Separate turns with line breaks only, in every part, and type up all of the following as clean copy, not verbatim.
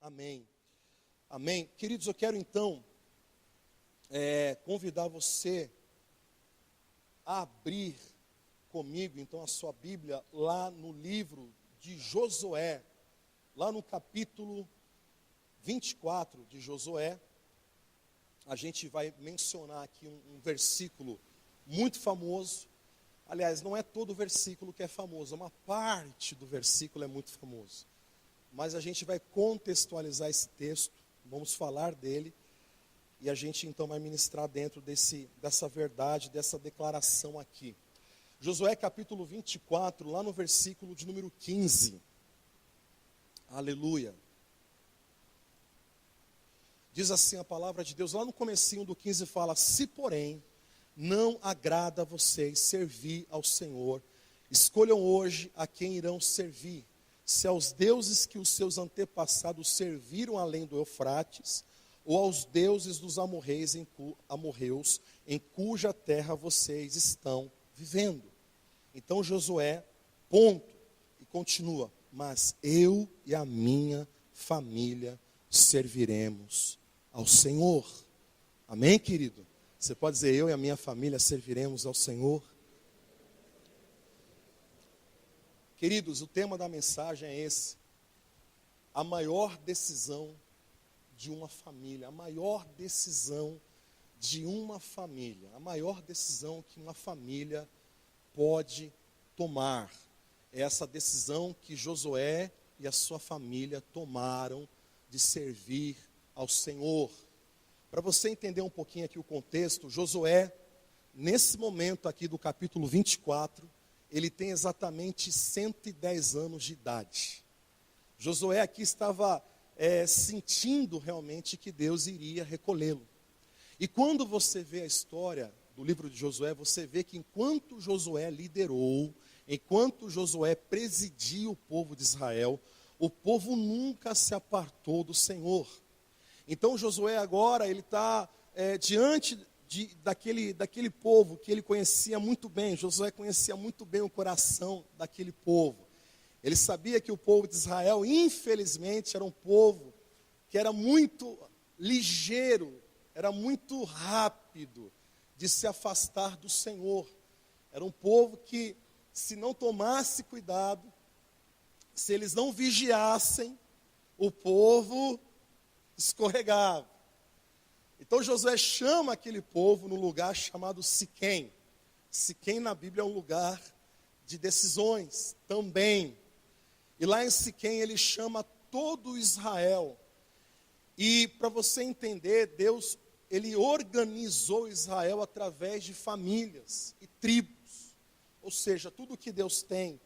Amém. Amém. Queridos, eu quero então convidar você a abrir comigo, então, a sua Bíblia lá no livro de Josué, lá no capítulo 24 de Josué. A gente vai mencionar aqui um versículo muito famoso. Aliás, não é todo o versículo que é famoso, uma parte do versículo é muito famoso. Mas a gente vai contextualizar esse texto, vamos falar dele, e a gente então vai ministrar dentro dessa verdade, dessa declaração aqui. Josué capítulo 24, lá no versículo de número 15. Aleluia. Diz assim a palavra de Deus, lá no comecinho do 15 fala: se porém não agrada a vocês servir ao Senhor, escolham hoje a quem irão servir, se aos deuses que os seus antepassados serviram além do Eufrates, ou aos deuses dos amorreus em cuja terra vocês estão vivendo. Então Josué, ponto, e continua: mas eu e a minha família serviremos ao Senhor. Amém, querido? Você pode dizer: eu e a minha família serviremos ao Senhor? Queridos, o tema da mensagem é esse: a maior decisão de uma família, a maior decisão de uma família, a maior decisão que uma família pode tomar. É essa decisão que Josué e a sua família tomaram de servir ao Senhor. Para você entender um pouquinho aqui o contexto, Josué, nesse momento aqui do capítulo 24, ele tem exatamente 110 anos de idade. Josué aqui estava sentindo realmente que Deus iria recolhê-lo. E quando você vê a história do livro de Josué, você vê que enquanto Josué liderou, enquanto Josué presidia o povo de Israel, o povo nunca se apartou do Senhor. Então Josué agora, ele está diante daquele povo que ele conhecia muito bem. Josué conhecia muito bem o coração daquele povo. Ele sabia que o povo de Israel, infelizmente, era um povo que era muito ligeiro, era muito rápido de se afastar do Senhor. Era um povo que, se não tomasse cuidado, se eles não vigiassem, o povo escorregava. Então Josué chama aquele povo num lugar chamado Siquém. Siquém na Bíblia é um lugar de decisões também. E lá em Siquém ele chama todo Israel. E para você entender, Deus, ele organizou Israel através de famílias e tribos. Ou seja, tudo que Deus tem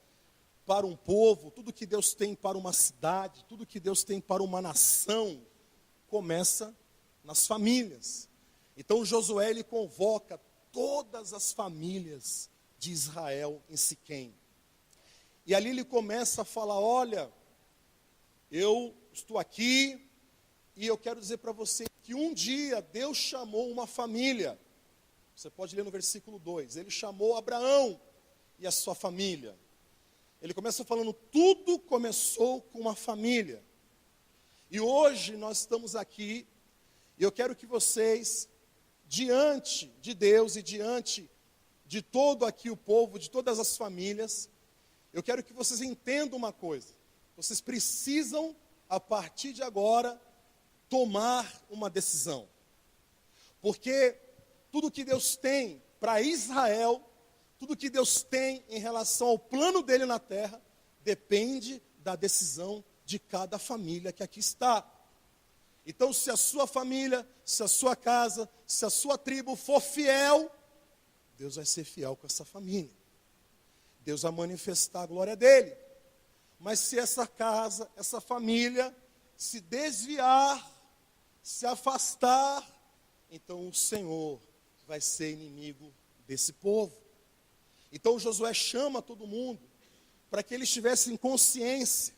para um povo, tudo que Deus tem para uma cidade, tudo que Deus tem para uma nação, começa nas famílias. Então Josué, ele convoca todas as famílias de Israel em Siquém. E ali ele começa a falar: olha, eu estou aqui e eu quero dizer para você que um dia Deus chamou uma família. Você pode ler no versículo 2. Ele chamou Abraão e a sua família. Ele começa falando: tudo começou com uma família. E hoje nós estamos aqui, e eu quero que vocês, diante de Deus e diante de todo aqui o povo, de todas as famílias, eu quero que vocês entendam uma coisa: vocês precisam, a partir de agora, tomar uma decisão. Porque tudo que Deus tem para Israel, tudo que Deus tem em relação ao plano dele na terra, depende da decisão de cada família que aqui está. Então, se a sua família, se a sua casa, se a sua tribo for fiel, Deus vai ser fiel com essa família. Deus vai manifestar a glória dele. Mas se essa casa, essa família, se desviar, se afastar, então o Senhor vai ser inimigo desse povo. Então Josué chama todo mundo para que eles tivessem consciência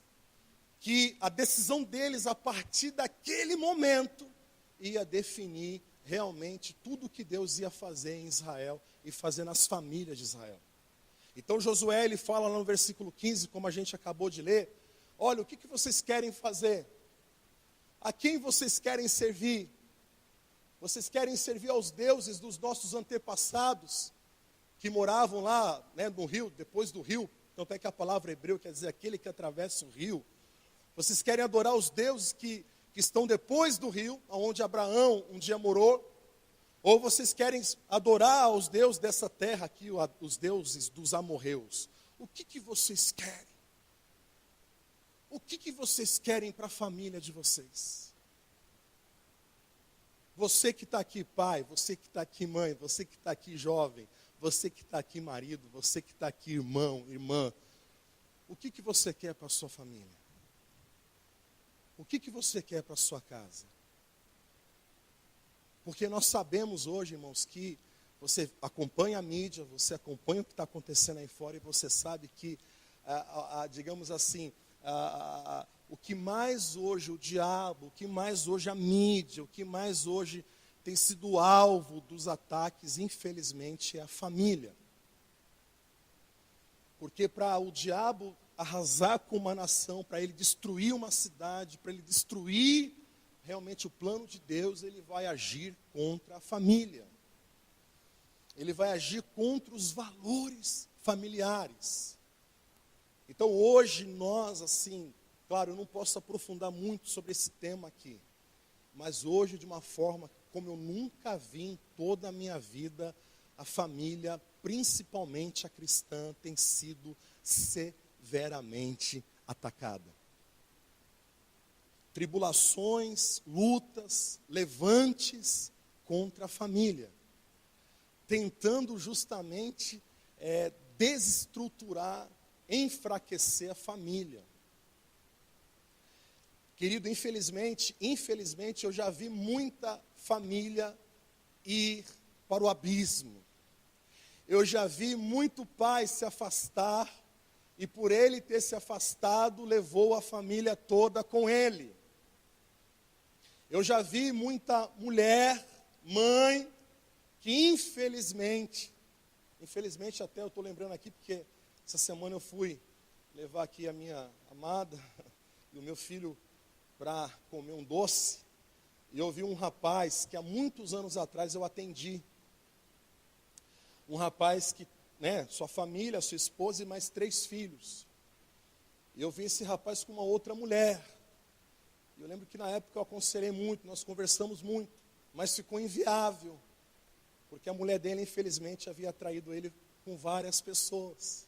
que a decisão deles, a partir daquele momento, ia definir realmente tudo o que Deus ia fazer em Israel e fazer nas famílias de Israel. Então Josué, ele fala lá no versículo 15, como a gente acabou de ler: olha, o que vocês querem fazer? A quem vocês querem servir? Vocês querem servir aos deuses dos nossos antepassados, que moravam lá, né, no rio, depois do rio? Tanto é que a palavra hebreu quer dizer aquele que atravessa o rio. Vocês querem adorar os deuses que estão depois do rio, onde Abraão um dia morou? Ou vocês querem adorar os deuses dessa terra aqui, os deuses dos amorreus? O que vocês querem? O que vocês querem para a família de vocês? Você que está aqui pai, você que está aqui mãe, você que está aqui jovem, você que está aqui marido, você que está aqui irmão, irmã, o que você quer para a sua família? O que você quer para a sua casa? Porque nós sabemos hoje, irmãos, que você acompanha a mídia, você acompanha o que está acontecendo aí fora e você sabe que, digamos assim, o que mais hoje o diabo, o que mais hoje a mídia, o que mais hoje tem sido alvo dos ataques, infelizmente, é a família. Porque para o diabo arrasar com uma nação, para ele destruir uma cidade, para ele destruir realmente o plano de Deus, ele vai agir contra a família. Ele vai agir contra os valores familiares. Então hoje nós, assim, claro, eu não posso aprofundar muito sobre esse tema aqui, mas hoje de uma forma como eu nunca vi em toda a minha vida, a família, principalmente a cristã, tem sido severamente atacada. Tribulações, lutas, levantes contra a família, tentando justamente desestruturar, enfraquecer a família. Querido, infelizmente eu já vi muita família ir para o abismo. Eu já vi muito pai se afastar, e por ele ter se afastado, levou a família toda com ele. Eu já vi muita mulher, mãe, que infelizmente até eu estou lembrando aqui, porque essa semana eu fui levar aqui a minha amada e o meu filho para comer um doce, e eu vi um rapaz que há muitos anos atrás eu atendi. Um rapaz que, sua família, sua esposa e mais 3 filhos. E eu vi esse rapaz com uma outra mulher. E eu lembro que na época eu aconselhei muito, nós conversamos muito, mas ficou inviável, porque a mulher dele, infelizmente, havia traído ele com várias pessoas.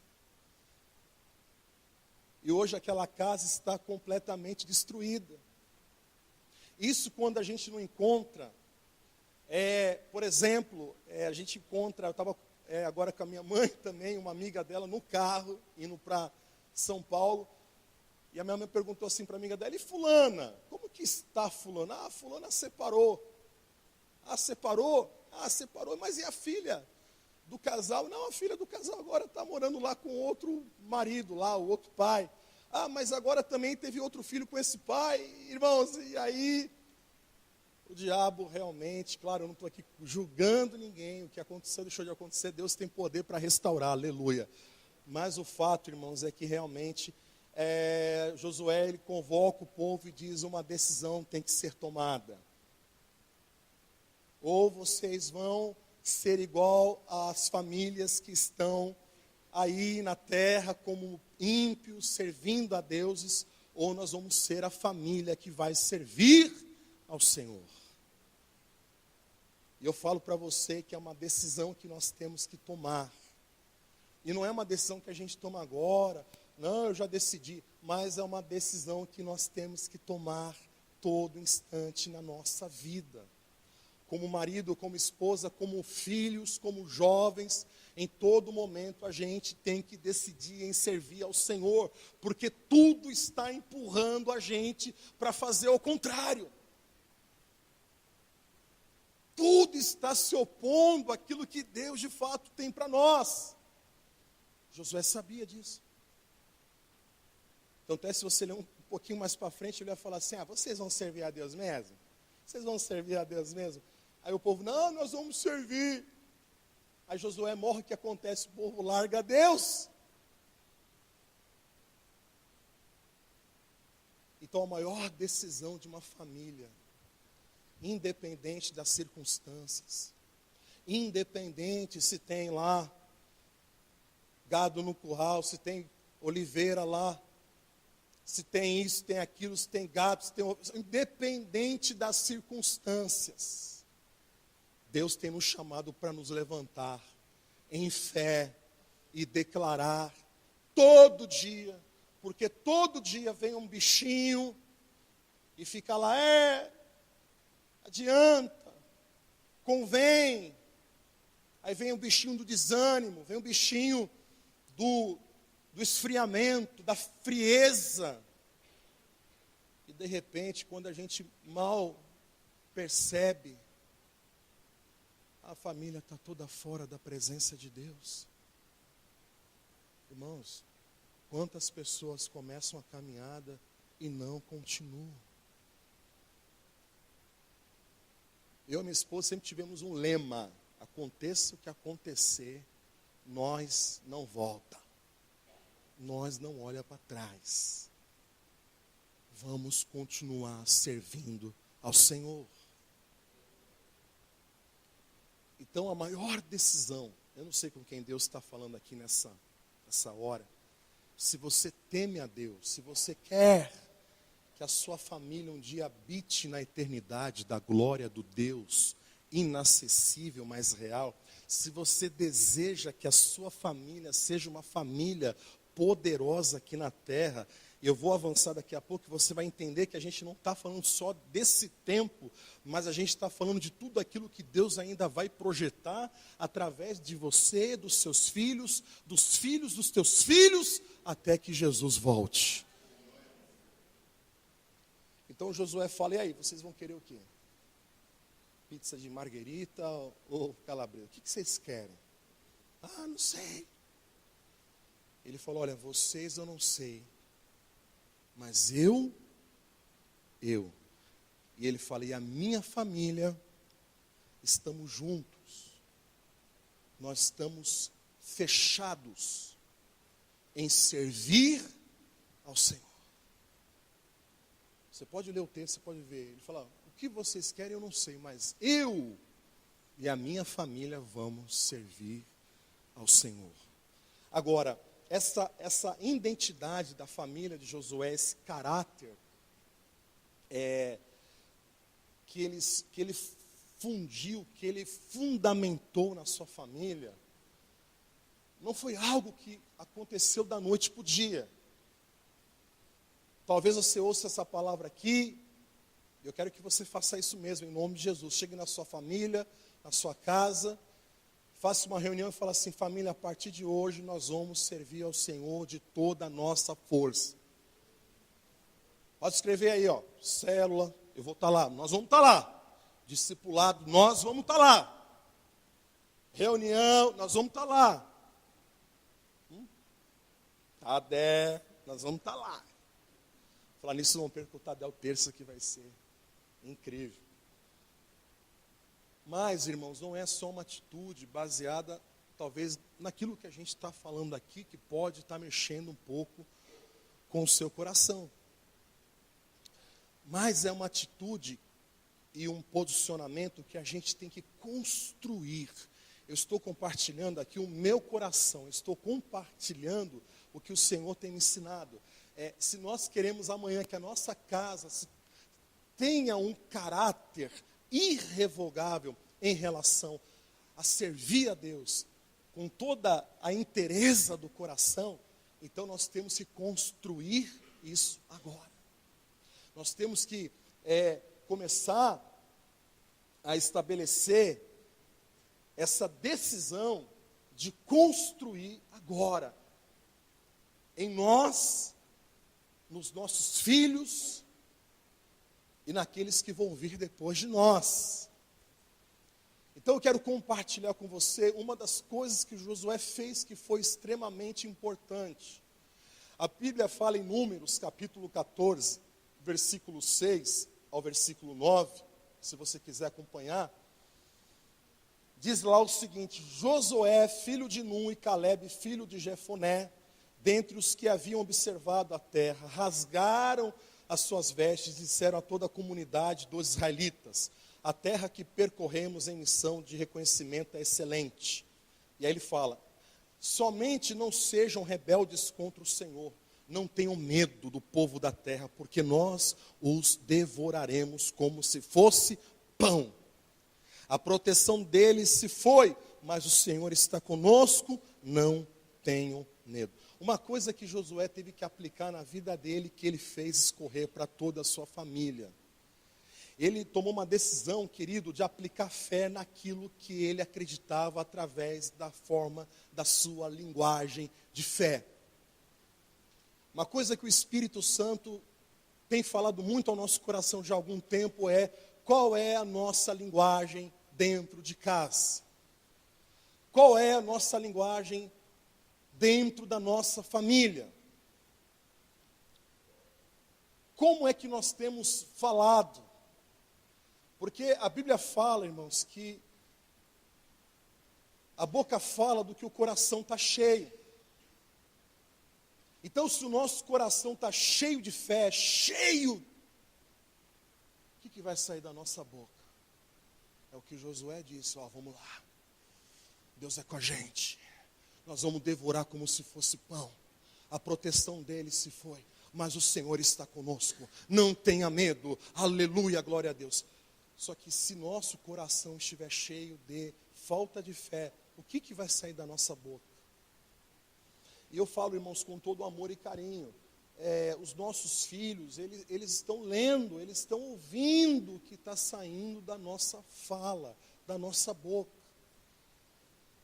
E hoje aquela casa está completamente destruída. Isso quando a gente não encontra, por exemplo, a gente encontra, eu estava agora com a minha mãe também, uma amiga dela, no carro, indo para São Paulo, e a minha mãe perguntou assim para a amiga dela: e fulana? Como que está fulana? Ah, fulana separou. Ah, separou? Ah, separou, mas e a filha do casal? Não, a filha do casal agora está morando lá com outro marido, lá, o outro pai. Ah, mas agora também teve outro filho com esse pai. Irmãos, e aí o diabo realmente, claro, eu não estou aqui julgando ninguém, o que aconteceu deixou de acontecer, Deus tem poder para restaurar, aleluia. Mas o fato, irmãos, é que realmente Josué, ele convoca o povo e diz: uma decisão tem que ser tomada. Ou vocês vão ser igual às famílias que estão aí na terra como ímpios, servindo a deuses, ou nós vamos ser a família que vai servir ao Senhor. E eu falo para você que é uma decisão que nós temos que tomar. E não é uma decisão que a gente toma agora, não, eu já decidi, mas é uma decisão que nós temos que tomar todo instante na nossa vida. Como marido, como esposa, como filhos, como jovens, em todo momento a gente tem que decidir em servir ao Senhor, porque tudo está empurrando a gente para fazer o contrário. Tudo está se opondo àquilo que Deus de fato tem para nós. Josué sabia disso. Então até se você ler um pouquinho mais para frente, ele vai falar assim: vocês vão servir a Deus mesmo? Vocês vão servir a Deus mesmo? Aí o povo: não, nós vamos servir. Aí Josué morre, o que acontece? O povo larga a Deus. E Então, a maior decisão de uma família, independente das circunstâncias, independente se tem lá gado no curral, se tem oliveira lá, se tem isso, tem aquilo, se tem gato, se tem... Independente das circunstâncias, Deus tem nos chamado para nos levantar em fé e declarar todo dia, porque todo dia vem um bichinho e fica lá, adianta, convém. Aí vem o bichinho do desânimo, vem o bichinho do esfriamento, da frieza. E de repente, quando a gente mal percebe, a família está toda fora da presença de Deus. Irmãos, quantas pessoas começam a caminhada e não continuam? Eu e minha esposa sempre tivemos um lema: aconteça o que acontecer, nós não volta. Nós não olha para trás. Vamos continuar servindo ao Senhor. Então, a maior decisão, eu não sei com quem Deus está falando aqui nessa hora, se você teme a Deus, se você quer que a sua família um dia habite na eternidade da glória do Deus inacessível, mas real, se você deseja que a sua família seja uma família poderosa aqui na terra, eu vou avançar daqui a pouco, você vai entender que a gente não está falando só desse tempo, mas a gente está falando de tudo aquilo que Deus ainda vai projetar através de você, dos seus filhos, dos teus filhos, até que Jesus volte. Então Josué fala, e aí, vocês vão querer o quê? Pizza de marguerita ou calabresa? O que vocês querem? Ah, não sei. Ele falou, olha, vocês eu não sei, mas eu. E ele fala, e a minha família, estamos juntos. Nós estamos fechados em servir ao Senhor. Você pode ler o texto, você pode ver. Ele fala, o que vocês querem eu não sei, mas eu e a minha família vamos servir ao Senhor. Agora, essa identidade da família de Josué, esse caráter que ele fundiu, que ele fundamentou na sua família, não foi algo que aconteceu da noite para o dia. Talvez você ouça essa palavra aqui, eu quero que você faça isso mesmo, em nome de Jesus. Chegue na sua família, na sua casa, faça uma reunião e fale assim, família, a partir de hoje nós vamos servir ao Senhor de toda a nossa força. Pode escrever aí, célula, eu vou estar lá, nós vamos estar lá. Discipulado, nós vamos estar lá. Reunião, nós vamos estar lá. Tadé, nós vamos estar lá. Falar nisso, não perca o Tadel terça, que vai ser incrível. Mas, irmãos, não é só uma atitude baseada, talvez, naquilo que a gente está falando aqui, que pode estar mexendo um pouco com o seu coração. Mas é uma atitude e um posicionamento que a gente tem que construir. Eu estou compartilhando aqui o meu coração, estou compartilhando o que o Senhor tem me ensinado. Se nós queremos amanhã que a nossa casa tenha um caráter irrevogável em relação a servir a Deus com toda a inteireza do coração, então nós temos que construir isso agora. Nós temos que começar a estabelecer essa decisão de construir agora em nós, nos nossos filhos e naqueles que vão vir depois de nós. Então eu quero compartilhar com você uma das coisas que Josué fez que foi extremamente importante. A Bíblia fala em Números, capítulo 14, versículo 6 ao versículo 9, se você quiser acompanhar. Diz lá o seguinte: Josué, filho de Nun, e Calebe, filho de Jefoné, dentre os que haviam observado a terra, rasgaram as suas vestes, disseram a toda a comunidade dos israelitas: a terra que percorremos em missão de reconhecimento é excelente. E aí ele fala: somente não sejam rebeldes contra o Senhor, não tenham medo do povo da terra, porque nós os devoraremos como se fosse pão. A proteção deles se foi, mas o Senhor está conosco, não tenham medo. Uma coisa que Josué teve que aplicar na vida dele, que ele fez escorrer para toda a sua família. Ele tomou uma decisão, querido, de aplicar fé naquilo que ele acreditava através da forma da sua linguagem de fé. Uma coisa que o Espírito Santo tem falado muito ao nosso coração já há algum tempo é: qual é a nossa linguagem dentro de casa? Qual é a nossa linguagem dentro da nossa família? Como é que nós temos falado? Porque a Bíblia fala, irmãos, que a boca fala do que o coração está cheio. Então, se o nosso coração está cheio de fé, cheio, o que vai sair da nossa boca? É o que Josué disse: ó, vamos lá, Deus é com a gente, nós vamos devorar como se fosse pão. A proteção dele se foi, mas o Senhor está conosco, não tenha medo, aleluia, glória a Deus. Só que se nosso coração estiver cheio de falta de fé, o que vai sair da nossa boca? E eu falo, irmãos, com todo amor e carinho, os nossos filhos, eles estão lendo, eles estão ouvindo o que está saindo da nossa fala, da nossa boca.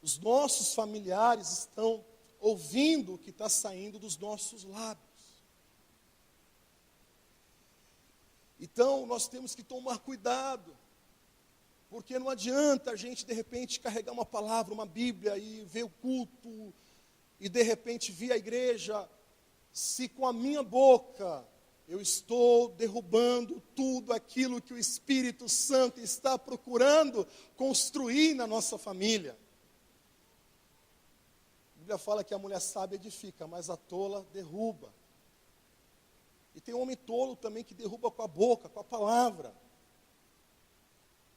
Os nossos familiares estão ouvindo o que está saindo dos nossos lábios. Então, nós temos que tomar cuidado, porque não adianta a gente, de repente, carregar uma palavra, uma Bíblia, e ver o culto, e de repente vir à igreja, se com a minha boca eu estou derrubando tudo aquilo que o Espírito Santo está procurando construir na nossa família. A Bíblia fala que a mulher sábia edifica, mas a tola derruba. E tem um homem tolo também que derruba com a boca, com a palavra.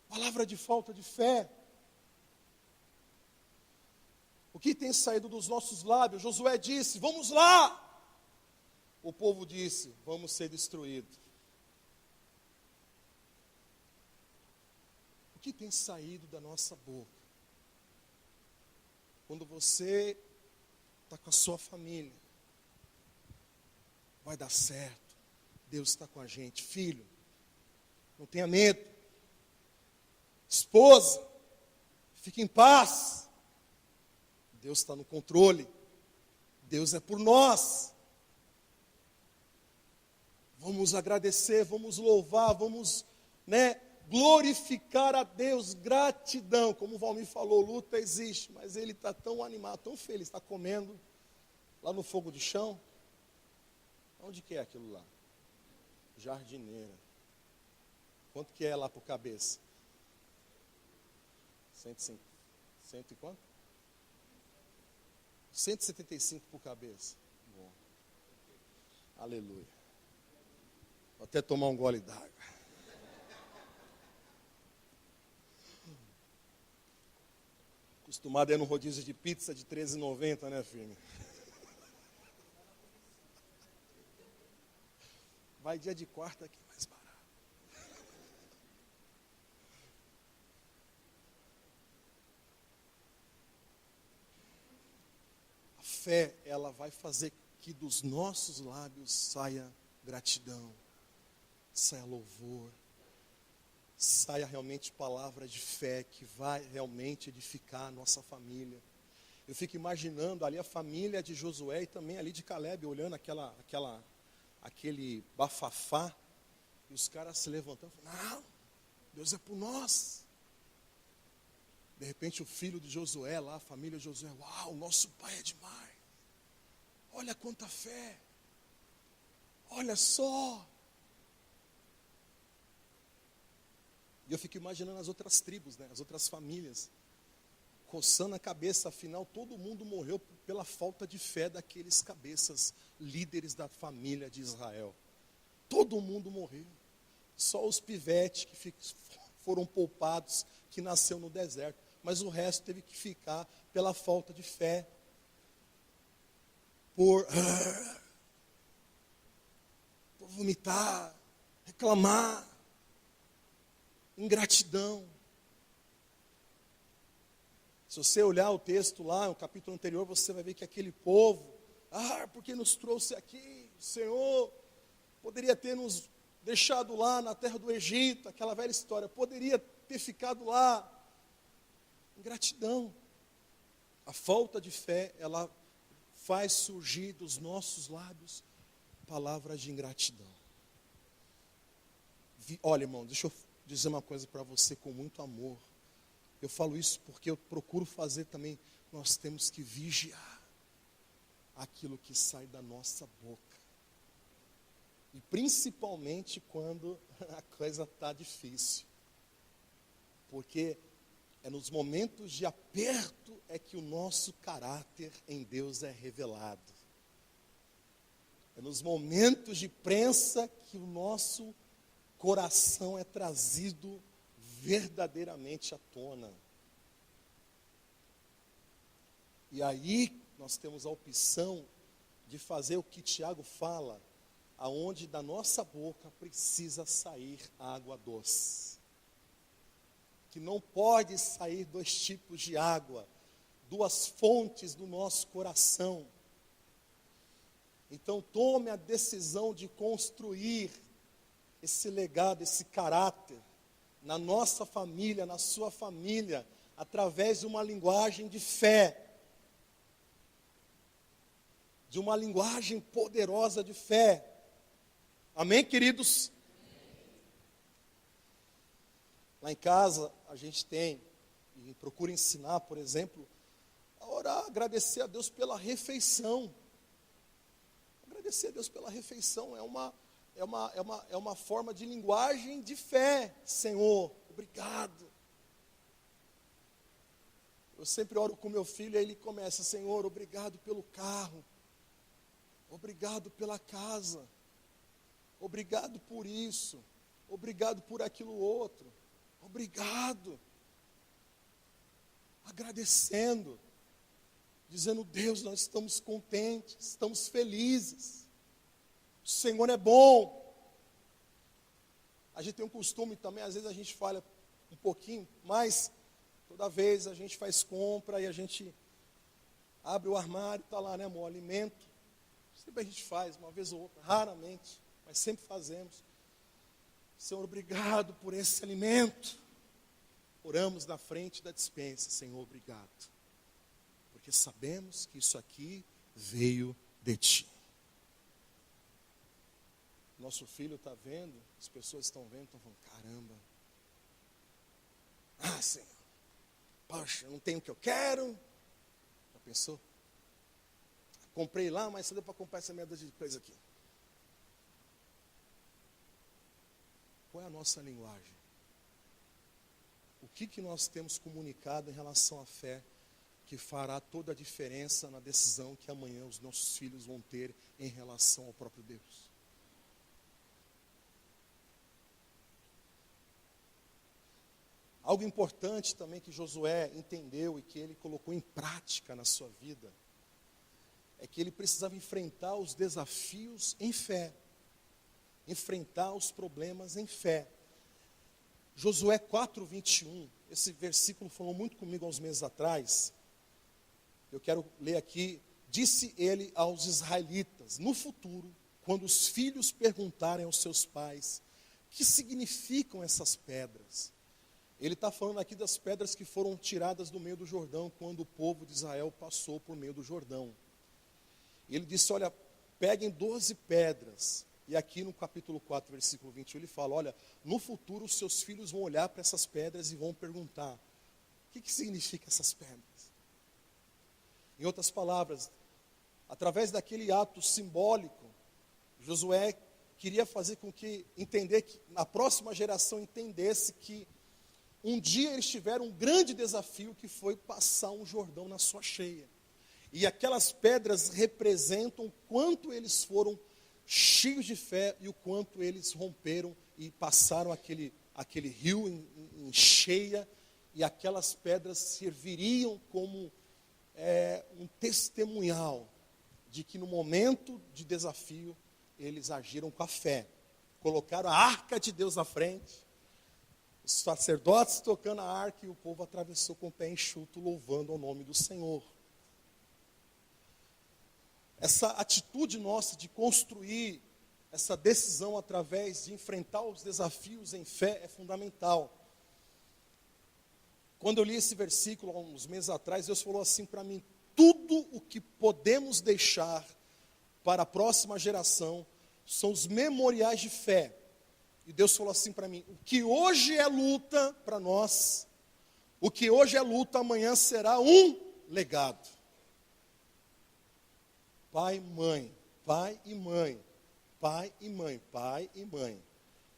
Palavra de falta de fé. O que tem saído dos nossos lábios? Josué disse: vamos lá. O povo disse: vamos ser destruídos. O que tem saído da nossa boca? Quando você está com a sua família, vai dar certo. Deus está com a gente. Filho, não tenha medo. Esposa, fique em paz. Deus está no controle. Deus é por nós. Vamos agradecer, vamos louvar, vamos, glorificar a Deus. Gratidão. Como o Valmir falou, luta existe, mas ele está tão animado, tão feliz, está comendo lá no fogo de chão. Onde que é aquilo lá? Jardineira. Quanto que é lá por cabeça? 105. Cento e quanto? 175 por cabeça. Bom. Aleluia. Vou até tomar um gole d'água. Acostumado a ir no rodízio de pizza de R$13,90, né, filho? Vai dia de quarta aqui mais barato. A fé, ela vai fazer que dos nossos lábios saia gratidão, saia louvor, saia realmente palavra de fé que vai realmente edificar a nossa família. Eu fico imaginando ali a família de Josué e também ali de Caleb, olhando aquele bafafá, e os caras se levantando, não, Deus é por nós. De repente o filho de Josué lá, a família de Josué, uau, nosso pai é demais. Olha quanta fé. Olha só. E eu fico imaginando as outras tribos, as outras famílias, coçando a cabeça, afinal todo mundo morreu pela falta de fé daqueles cabeças, líderes da família de Israel. Todo mundo morreu. Só os pivetes que foram poupados, que nasceu no deserto. Mas o resto teve que ficar pela falta de fé. Por vomitar, reclamar, ingratidão. Se você olhar o texto lá, no capítulo anterior, você vai ver que aquele povo, porque nos trouxe aqui, o Senhor poderia ter nos deixado lá na terra do Egito, aquela velha história, poderia ter ficado lá. Ingratidão. A falta de fé, ela faz surgir dos nossos lábios palavras de ingratidão. Olha, irmão, deixa eu dizer uma coisa para você com muito amor. Eu falo isso porque eu procuro fazer também. Nós temos que vigiar aquilo que sai da nossa boca. E principalmente quando a coisa está difícil. Porque é nos momentos de aperto é que o nosso caráter em Deus é revelado. É nos momentos de prensa que o nosso coração é trazido verdadeiramente à tona. E aí nós temos a opção de fazer o que Tiago fala, aonde da nossa boca precisa sair água doce. Que não pode sair dois tipos de água, duas fontes do nosso coração. Então tome a decisão de construir esse legado, esse caráter, na nossa família, na sua família, através de uma linguagem de fé, de uma linguagem poderosa de fé. Amém, queridos? Lá em casa, a gente tem, e procura ensinar, por exemplo, a orar, agradecer a Deus pela refeição. Agradecer a Deus pela refeição é uma forma de linguagem de fé. Senhor, obrigado. Eu sempre oro com meu filho e ele começa: Senhor, obrigado pelo carro. Obrigado pela casa. Obrigado por isso. Obrigado por aquilo outro. Obrigado. Agradecendo. Dizendo: Deus, nós estamos contentes, estamos felizes. O Senhor é bom. A gente tem um costume também, às vezes a gente falha um pouquinho, mas toda vez a gente faz compra e a gente abre o armário, está lá, né, amor, alimento. Sempre a gente faz, uma vez ou outra, raramente, mas sempre fazemos. Senhor, obrigado por esse alimento. Oramos na frente da despensa: Senhor, obrigado. Porque sabemos que isso aqui veio de Ti. Nosso filho está vendo, as pessoas estão vendo, estão falando: caramba. Senhor, poxa, não tenho o que eu quero. Já pensou? Comprei lá, mas só deu para comprar essa merda de coisa aqui. Qual é a nossa linguagem? O que nós temos comunicado em relação à fé que fará toda a diferença na decisão que amanhã os nossos filhos vão ter em relação ao próprio Deus? Algo importante também que Josué entendeu e que ele colocou em prática na sua vida é que ele precisava enfrentar os desafios em fé, enfrentar os problemas em fé. Josué 4:21, esse versículo falou muito comigo há uns meses atrás. Eu quero ler aqui: disse ele aos israelitas: no futuro, quando os filhos perguntarem aos seus pais, que significam essas pedras? Ele está falando aqui das pedras que foram tiradas do meio do Jordão, quando o povo de Israel passou por meio do Jordão. Ele disse: olha, peguem 12 pedras. E aqui no capítulo 4, versículo 21, ele fala: olha, no futuro os seus filhos vão olhar para essas pedras e vão perguntar: o que significam essas pedras? Em outras palavras, através daquele ato simbólico, Josué queria fazer com que a próxima geração entendesse que um dia eles tiveram um grande desafio, que foi passar um Jordão na sua cheia. E aquelas pedras representam quanto eles foram cheios de fé, e o quanto eles romperam e passaram aquele rio em cheia, e aquelas pedras serviriam como um testemunhal de que no momento de desafio eles agiram com a fé. Colocaram a arca de Deus à frente, os sacerdotes tocando a arca, e o povo atravessou com o pé enxuto, louvando ao nome do Senhor. Essa atitude nossa de construir essa decisão através de enfrentar os desafios em fé é fundamental. Quando eu li esse versículo há uns meses atrás, Deus falou assim para mim: tudo o que podemos deixar para a próxima geração são os memoriais de fé. E Deus falou assim para mim: o que hoje é luta para nós, o que hoje é luta, amanhã será um legado. Pai, mãe, pai e mãe, pai e mãe, pai e mãe.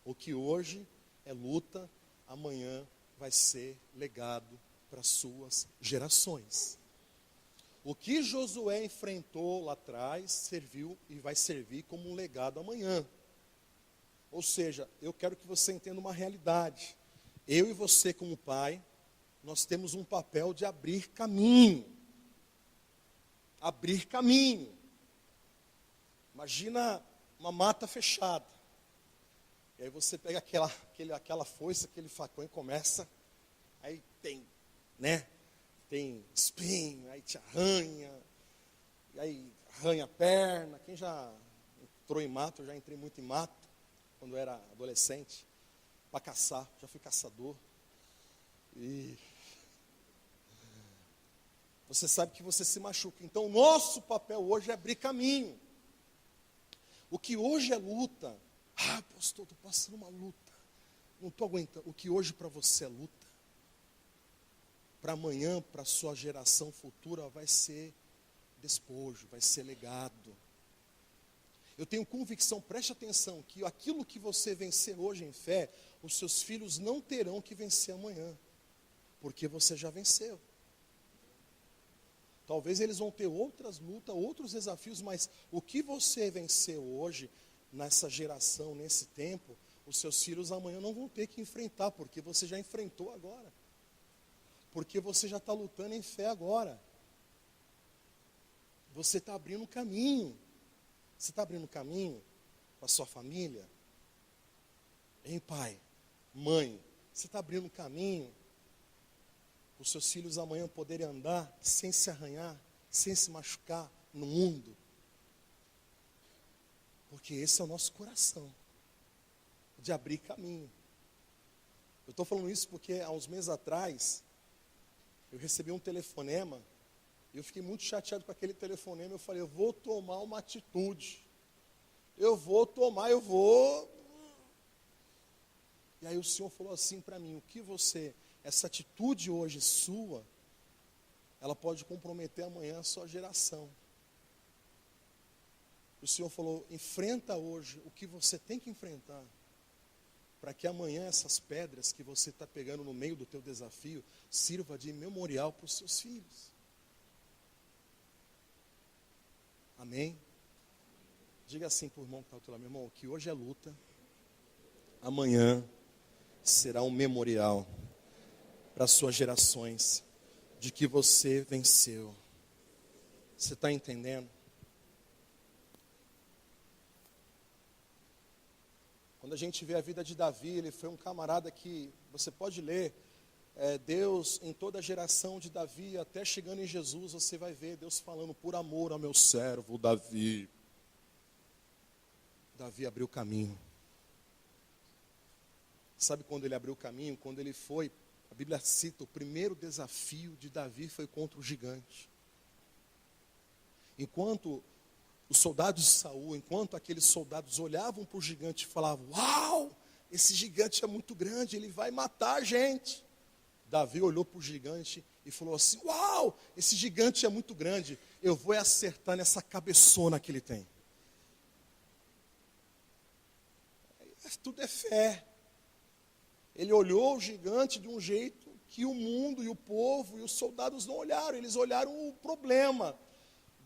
O que hoje é luta, amanhã vai ser legado para suas gerações. O que Josué enfrentou lá atrás, serviu e vai servir como um legado amanhã. Ou seja, eu quero que você entenda uma realidade. Eu e você como pai, nós temos um papel de abrir caminho. Abrir caminho. Imagina uma mata fechada. E aí você pega aquela foice, aquele facão e começa. Aí tem espinho, aí te arranha. E aí arranha a perna. Quem já entrou em mato, eu já entrei muito em mato, quando eu era adolescente, para caçar. Já fui caçador. E você sabe que você se machuca. Então o nosso papel hoje é abrir caminho. O que hoje é luta, pastor, estou passando uma luta, não estou aguentando. O que hoje para você é luta, para amanhã, para a sua geração futura, vai ser despojo, vai ser legado. Eu tenho convicção, preste atenção, que aquilo que você vencer hoje em fé, os seus filhos não terão que vencer amanhã, porque você já venceu. Talvez eles vão ter outras lutas, outros desafios, mas o que você venceu hoje, nessa geração, nesse tempo, os seus filhos amanhã não vão ter que enfrentar, porque você já enfrentou agora. Porque você já está lutando em fé agora. Você está abrindo caminho. Você está abrindo caminho para a sua família? Hein, pai? Mãe? Você está abrindo caminho os seus filhos amanhã poderem andar sem se arranhar, sem se machucar no mundo? Porque esse é o nosso coração, de abrir caminho. Eu estou falando isso porque há uns meses atrás, eu recebi um telefonema, e eu fiquei muito chateado com aquele telefonema. Eu falei: eu vou tomar uma atitude, eu vou. E aí o Senhor falou assim para mim: essa atitude hoje sua, ela pode comprometer amanhã a sua geração. O Senhor falou: enfrenta hoje o que você tem que enfrentar, para que amanhã essas pedras que você está pegando no meio do teu desafio, sirva de memorial para os seus filhos. Amém? Diga assim para o irmão que está ao teu lado: meu irmão, que hoje é luta, amanhã será um memorial para as suas gerações, de que você venceu. Você está entendendo? Quando a gente vê a vida de Davi, ele foi um camarada que, você pode ler, Deus, em toda a geração de Davi, até chegando em Jesus, você vai ver Deus falando: por amor ao meu servo Davi. Davi abriu caminho. Sabe quando ele abriu caminho? Quando ele foi, a Bíblia cita, o primeiro desafio de Davi foi contra o gigante. Enquanto os soldados de Saul, enquanto aqueles soldados olhavam para o gigante e falavam: uau, esse gigante é muito grande, ele vai matar a gente. Davi olhou para o gigante e falou assim: uau, esse gigante é muito grande, eu vou acertar nessa cabeçona que ele tem. Tudo é fé. Ele olhou o gigante de um jeito que o mundo e o povo e os soldados não olharam. Eles olharam o problema.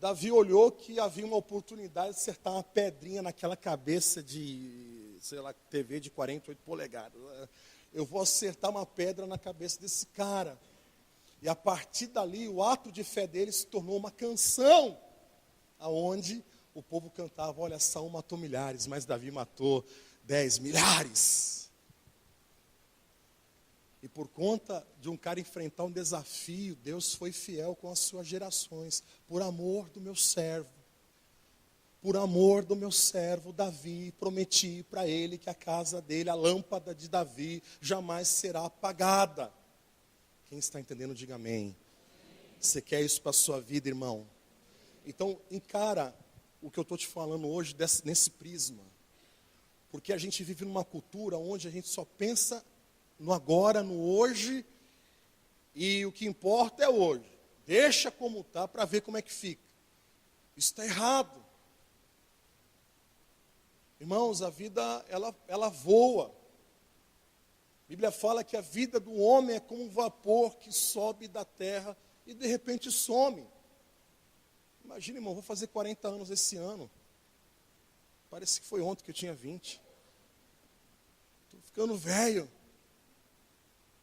Davi olhou que havia uma oportunidade de acertar uma pedrinha naquela cabeça de, sei lá, TV de 48 polegadas. Eu vou acertar uma pedra na cabeça desse cara. E a partir dali, o ato de fé dele se tornou uma canção, aonde o povo cantava: olha, Saul matou milhares, mas Davi matou 10 milhares. E por conta de um cara enfrentar um desafio, Deus foi fiel com as suas gerações, por amor do meu servo. Por amor do meu servo Davi, prometi para ele que a casa dele, a lâmpada de Davi, jamais será apagada. Quem está entendendo, diga amém. Você quer isso para a sua vida, irmão? Então, encara o que eu estou te falando hoje nesse prisma. Porque a gente vive numa cultura onde a gente só pensa no agora, no hoje, e o que importa é hoje. Deixa como está para ver como é que fica. Isso está errado. Irmãos, a vida, ela voa. A Bíblia fala que a vida do homem é como um vapor que sobe da terra e de repente some. Imagina, irmão, vou fazer 40 anos esse ano. Parece que foi ontem que eu tinha 20. Estou ficando velho.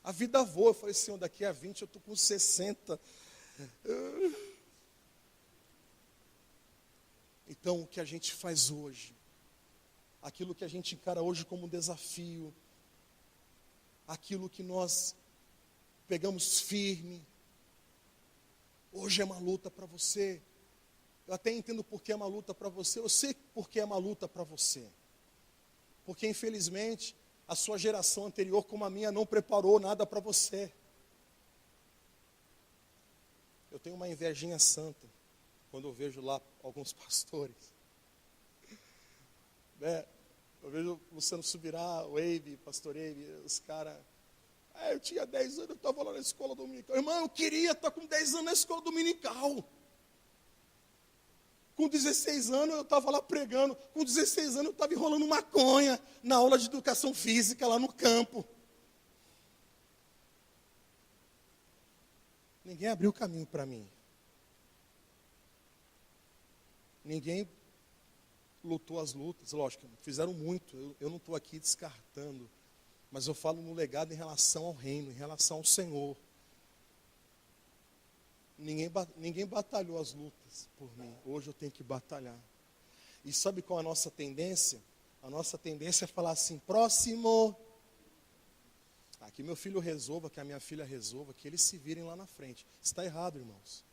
A vida voa. Eu falei, Senhor, daqui a 20 eu estou com 60. Então, o que a gente faz hoje, aquilo que a gente encara hoje como um desafio, aquilo que nós pegamos firme, hoje é uma luta para você. Eu até entendo por que é uma luta para você, eu sei por que é uma luta para você. Porque, infelizmente, a sua geração anterior, como a minha, não preparou nada para você. Eu tenho uma invejinha santa, quando eu vejo lá alguns pastores. Eu vejo o Luciano Subirá, o Eibe, pastor Eibe, os caras. Eu tinha 10 anos, eu estava lá na escola dominical. Irmão, eu queria estar com 10 anos na escola dominical. Com 16 anos eu estava lá pregando. Com 16 anos eu estava enrolando maconha na aula de educação física lá no campo. Ninguém abriu o caminho para mim. Ninguém lutou as lutas. Lógico, fizeram muito. Eu não estou aqui descartando. Mas eu falo no legado em relação ao reino, em relação ao Senhor. Ninguém batalhou as lutas por mim. Hoje eu tenho que batalhar. E sabe qual é a nossa tendência? A nossa tendência é falar assim: próximo. Que meu filho resolva, que a minha filha resolva, que eles se virem lá na frente. Está errado, irmãos.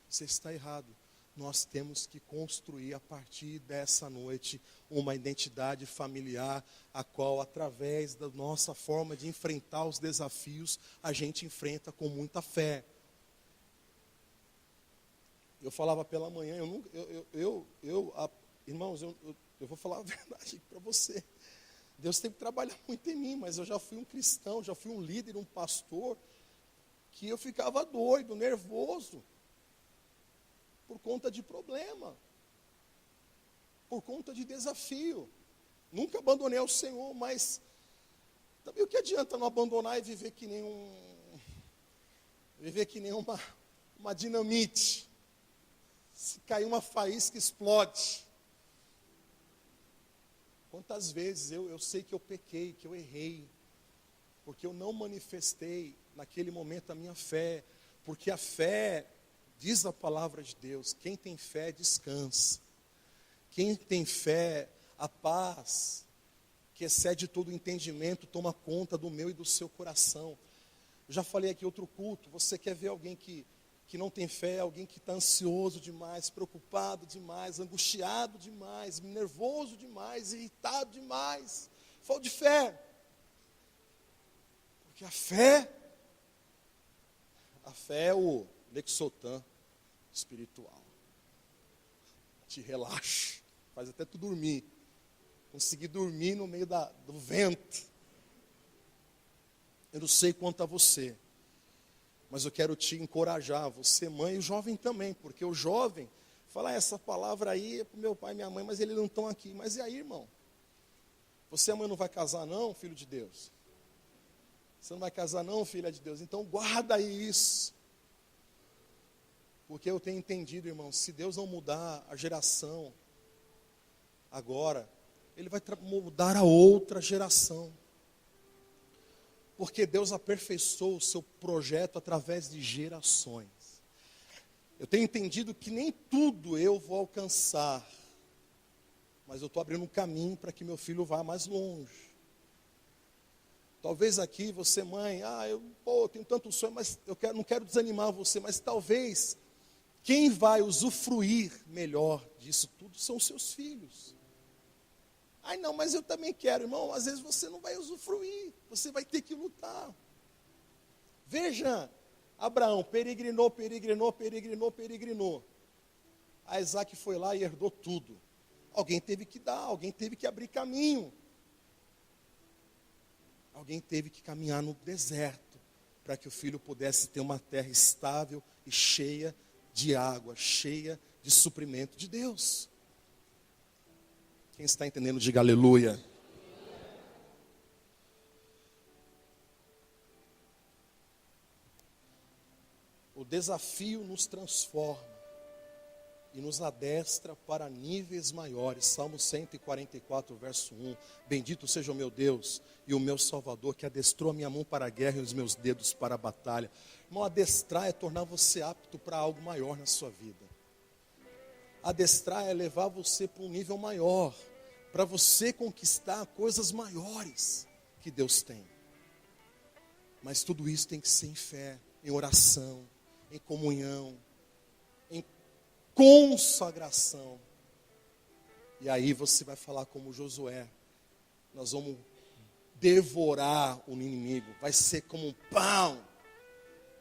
Você está errado. Nós temos que construir a partir dessa noite uma identidade familiar, a qual, através da nossa forma de enfrentar os desafios, a gente enfrenta com muita fé. Eu falava pela manhã, irmãos, eu vou falar a verdade para você. Deus tem que trabalhar muito em mim, mas eu já fui um cristão, já fui um líder, um pastor, que eu ficava doido, nervoso, por conta de problema, por conta de desafio. Nunca abandonei ao Senhor, mas também o que adianta não abandonar e viver que nem uma dinamite? Se cair uma faísca, explode. Quantas vezes eu sei que eu pequei, que eu errei, porque eu não manifestei naquele momento a minha fé, porque a fé, diz a palavra de Deus, quem tem fé descansa. Quem tem fé, a paz, que excede todo o entendimento, toma conta do meu e do seu coração. Eu já falei aqui outro culto, você quer ver alguém que não tem fé, alguém que está ansioso demais, preocupado demais, angustiado demais, nervoso demais, irritado demais, falta de fé. Porque a fé é o lexotan espiritual. Te relaxa, faz até tu dormir. Conseguir dormir no meio do vento. Eu não sei quanto a você, mas eu quero te encorajar, você mãe e o jovem também, porque o jovem fala: essa palavra aí é para o meu pai e minha mãe, mas eles não estão aqui. Mas e aí, irmão? Você, mãe, não vai casar não, filho de Deus? Você não vai casar não, filha de Deus? Então guarda isso. Porque eu tenho entendido, irmão, se Deus não mudar a geração agora, Ele vai mudar a outra geração. Porque Deus aperfeiçoou o seu projeto através de gerações. Eu tenho entendido que nem tudo eu vou alcançar, mas eu estou abrindo um caminho para que meu filho vá mais longe. Talvez aqui você, mãe, eu tenho tanto sonho, mas não quero desanimar você, mas talvez quem vai usufruir melhor disso tudo são os seus filhos. Ai não, mas eu também quero, irmão, às vezes você não vai usufruir, você vai ter que lutar. Veja, Abraão peregrinou. A Isaac foi lá e herdou tudo. Alguém teve que dar, alguém teve que abrir caminho. Alguém teve que caminhar no deserto para que o filho pudesse ter uma terra estável e cheia de água, cheia de suprimento de Deus. Quem está entendendo, diga aleluia. O desafio nos transforma e nos adestra para níveis maiores. Salmo 144, verso 1. Bendito seja o meu Deus e o meu Salvador, que adestrou a minha mão para a guerra e os meus dedos para a batalha. Irmão, adestrar é tornar você apto para algo maior na sua vida. Adestrar é levar você para um nível maior, para você conquistar coisas maiores que Deus tem. Mas tudo isso tem que ser em fé, em oração, em comunhão, em consagração. E aí você vai falar como Josué: nós vamos devorar o inimigo, vai ser como um pão,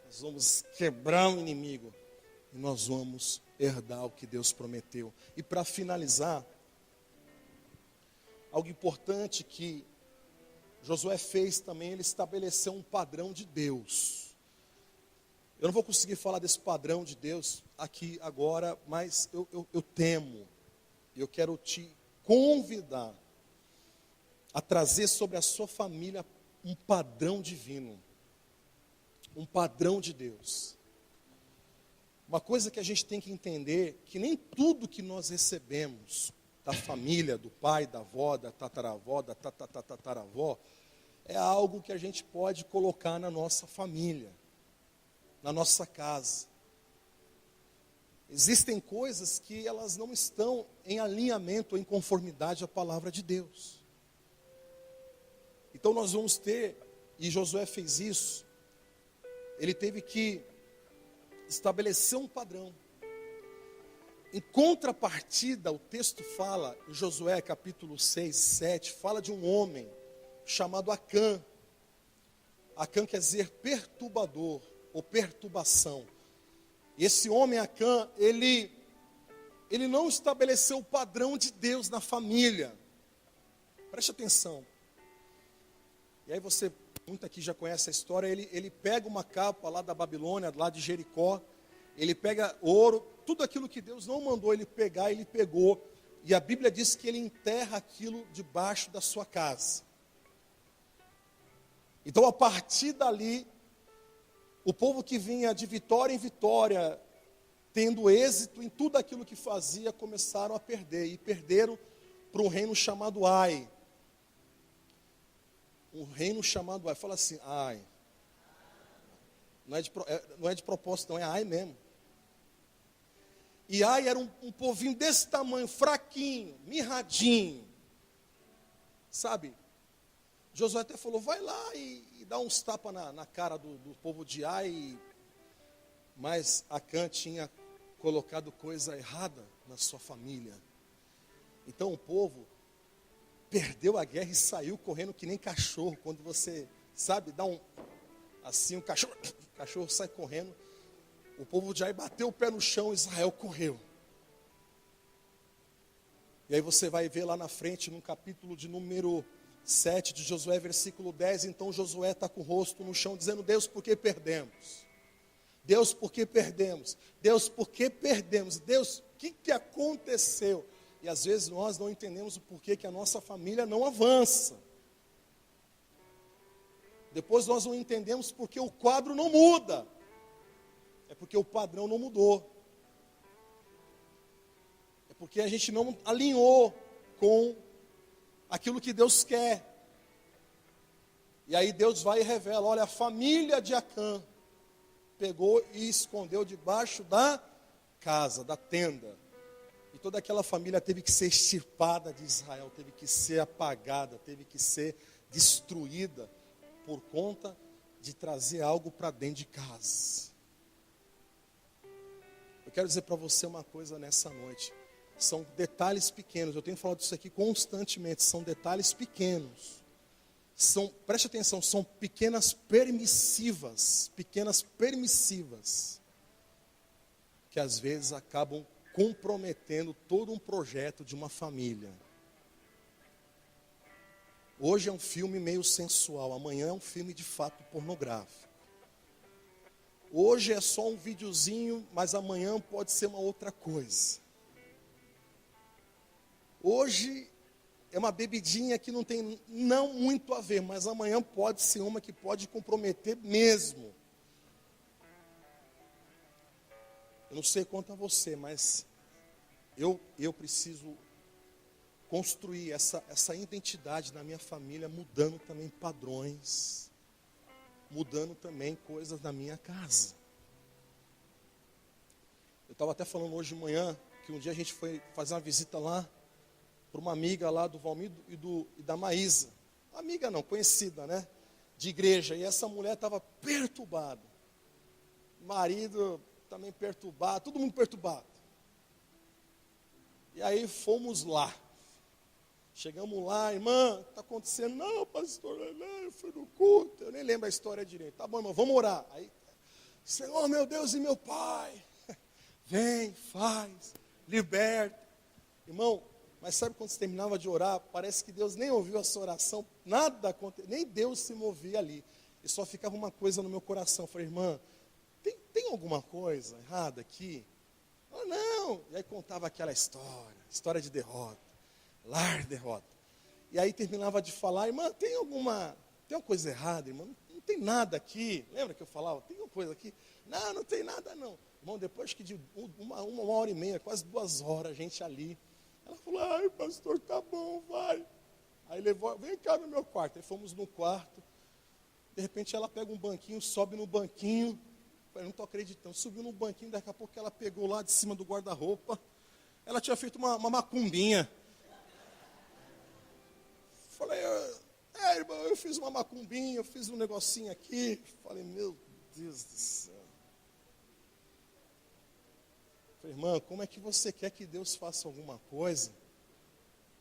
nós vamos quebrar o inimigo e nós vamos herdar o que Deus prometeu. E para finalizar, algo importante que Josué fez também, ele estabeleceu um padrão de Deus. Eu não vou conseguir falar desse padrão de Deus aqui agora, mas eu temo, eu quero te convidar a trazer sobre a sua família um padrão divino, um padrão de Deus. Uma coisa que a gente tem que entender, que nem tudo que nós recebemos da família, do pai, da avó, da tataravó, da tataravó, é algo que a gente pode colocar na nossa família, na nossa casa. Existem coisas que elas não estão em alinhamento, em conformidade à palavra de Deus. Então nós vamos ter, e Josué fez isso, ele teve que estabelecer um padrão. Em contrapartida, o texto fala, em Josué capítulo 6, 7, fala de um homem chamado Acã. Acã quer dizer perturbador, ou perturbação. E esse homem Acã, ele não estabeleceu o padrão de Deus na família. Preste atenção. E aí você, muito aqui já conhece a história, ele pega uma capa lá da Babilônia, lá de Jericó, ele pega ouro, tudo aquilo que Deus não mandou ele pegar, ele pegou, e a Bíblia diz que ele enterra aquilo debaixo da sua casa. Então, a partir dali, o povo que vinha de vitória em vitória, tendo êxito em tudo aquilo que fazia, começaram a perder, e perderam para um reino chamado Ai. Um reino chamado Ai. Fala assim, Ai. Não é de propósito, não, é Ai mesmo. E Ai era um povinho desse tamanho, fraquinho, mirradinho. Sabe? Josué até falou, vai lá e dá uns tapas na cara do povo de Ai. Mas Acã tinha colocado coisa errada na sua família. Então o povo perdeu a guerra e saiu correndo que nem cachorro. Quando você, sabe, dá assim, o cachorro sai correndo. O povo de Ai bateu o pé no chão, Israel correu. E aí você vai ver lá na frente, no capítulo de número 7 de Josué, versículo 10, então Josué está com o rosto no chão, dizendo, Deus, por que perdemos? Deus, por que perdemos? Deus, por que perdemos? Deus, o que aconteceu? E às vezes nós não entendemos o porquê que a nossa família não avança. Depois nós não entendemos porque o quadro não muda. É porque o padrão não mudou. É porque a gente não alinhou com aquilo que Deus quer. E aí Deus vai e revela, olha, a família de Acã pegou e escondeu debaixo da casa, da tenda. E toda aquela família teve que ser extirpada de Israel, teve que ser apagada, teve que ser destruída por conta de trazer algo para dentro de casa. Eu quero dizer para você uma coisa nessa noite. São detalhes pequenos, eu tenho falado isso aqui constantemente, são detalhes pequenos. Preste atenção, são pequenas permissivas, que às vezes acabam comprometendo todo um projeto de uma família. Hoje é um filme meio sensual, amanhã é um filme de fato pornográfico. Hoje é só um videozinho, mas amanhã pode ser uma outra coisa. Hoje é uma bebidinha que não tem não muito a ver, mas amanhã pode ser uma que pode comprometer mesmo. Eu não sei quanto a você, mas eu preciso construir essa identidade na minha família, mudando também padrões, mudando também coisas na minha casa. Eu estava até falando hoje de manhã, que um dia a gente foi fazer uma visita lá, para uma amiga lá do Valmir e da Maísa. Amiga não, conhecida, né? De igreja. E essa mulher estava perturbada. Marido também perturbado, todo mundo perturbado. E aí fomos lá. Chegamos lá, irmã, o que está acontecendo? Não, pastor, eu fui no culto, eu nem lembro a história direito. Tá bom, irmão, vamos orar. Aí, Senhor, meu Deus e meu Pai, vem, faz, liberta. Irmão, mas sabe quando você terminava de orar, parece que Deus nem ouviu a sua oração, nada aconteceu, nem Deus se movia ali. E só ficava uma coisa no meu coração. Eu falei, irmã, tem alguma coisa errada aqui? Ela, não. E aí contava aquela história de derrota, lar derrota. E aí terminava de falar, irmã, tem uma coisa errada, irmã? Não tem nada aqui. Lembra que eu falava, tem uma coisa aqui? Não tem nada não. Irmão, depois que de uma hora e meia, quase 2 horas, a gente ali. Ela falou, ai pastor, tá bom, vai. Aí levou, vem cá no meu quarto. Aí fomos no quarto. De repente ela pega um banquinho, sobe no banquinho. Eu não estou acreditando. Subiu no banquinho, daqui a pouco ela pegou lá de cima do guarda-roupa. Ela tinha feito uma macumbinha. Falei, irmão, eu fiz uma macumbinha, eu fiz um negocinho aqui. Falei, meu Deus do céu. Falei, irmã, como é que você quer que Deus faça alguma coisa?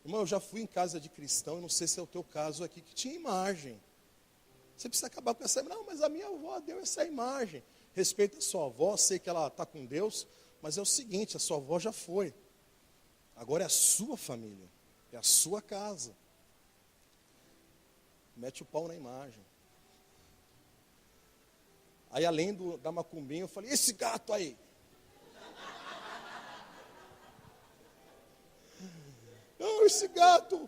Irmão, eu já fui em casa de cristão, eu não sei se é o teu caso aqui, que tinha imagem. Você precisa acabar com essa imagem. Não, mas a minha avó deu essa imagem. Respeita a sua avó, sei que ela está com Deus, mas é o seguinte, a sua avó já foi. Agora é a sua família, é a sua casa. Mete o pau na imagem. Aí além da macumbinha, eu falei, esse gato aí? Não, esse gato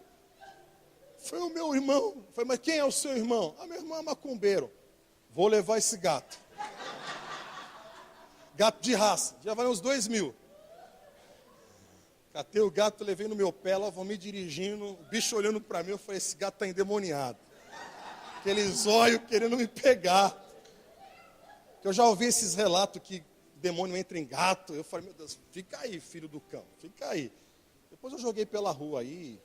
foi o meu irmão. Eu falei, mas quem é o seu irmão? Ah, meu irmão é macumbeiro. Vou levar esse gato. Gato de raça, já vai uns 2.000. Catei o gato, levei no meu pé, lá vão me dirigindo, o bicho olhando para mim, eu falei, esse gato está endemoniado. Aqueles olhos querendo me pegar. Eu já ouvi esses relatos que o demônio entra em gato. Eu falei, meu Deus, fica aí, filho do cão, fica aí. Depois eu joguei pela rua aí.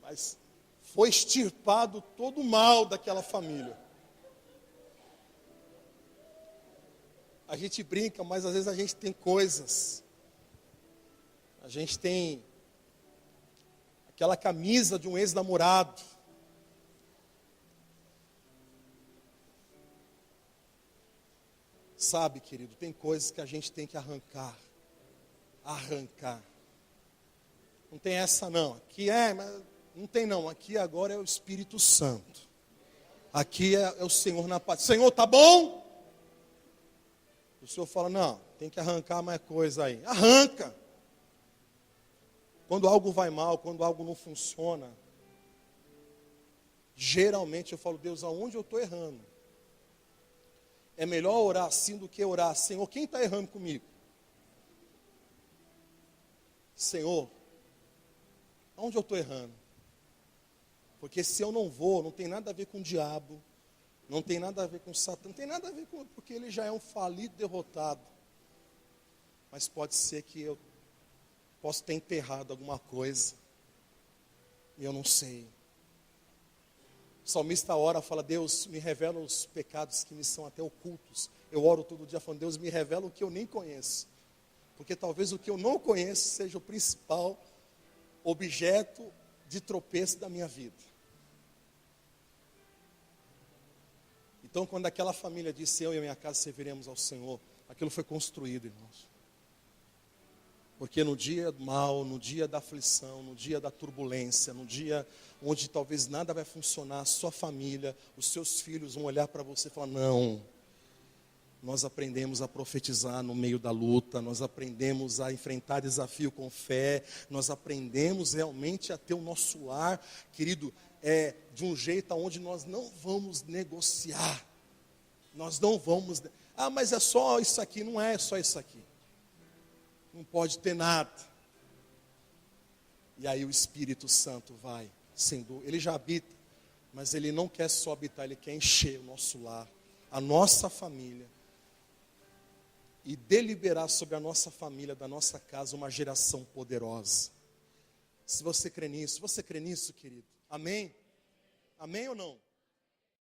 Mas foi extirpado todo o mal daquela família. A gente brinca, mas às vezes a gente tem coisas. A gente tem aquela camisa de um ex-namorado. Sabe, querido, tem coisas que a gente tem que arrancar. Não tem essa não. Aqui mas não tem não. Aqui agora é o Espírito Santo. Aqui é o Senhor na paz. Senhor, tá bom? O Senhor fala, não, tem que arrancar mais coisa aí. Arranca. Quando algo vai mal, quando algo não funciona, geralmente eu falo, Deus, aonde eu estou errando? É melhor orar assim do que orar, Senhor, quem está errando comigo? Senhor, onde eu estou errando? Porque se eu não vou, não tem nada a ver com o diabo, não tem nada a ver com Satã, não tem nada a ver com, porque ele já é um falido, derrotado. Mas pode ser que eu possa ter enterrado alguma coisa, e eu não sei. O salmista ora, fala, Deus, me revela os pecados que me são até ocultos. Eu oro todo dia falando, Deus, me revela o que eu nem conheço. Porque talvez o que eu não conheço seja o principal objeto de tropeço da minha vida. Então, quando aquela família disse, eu e a minha casa serviremos ao Senhor, aquilo foi construído, irmãos. Porque no dia mal, no dia da aflição, no dia da turbulência, no dia onde talvez nada vai funcionar, a sua família, os seus filhos vão olhar para você e falar, não, nós aprendemos a profetizar no meio da luta, nós aprendemos a enfrentar desafio com fé, nós aprendemos realmente a ter o nosso lar, querido, de um jeito onde nós não vamos negociar, nós não vamos, mas é só isso aqui, não é só isso aqui. Não pode ter nada. E aí o Espírito Santo vai, sendo, ele já habita, mas ele não quer só habitar, ele quer encher o nosso lar, a nossa família, e deliberar sobre a nossa família, da nossa casa, uma geração poderosa. Se você crê nisso, querido? Amém? Amém ou não?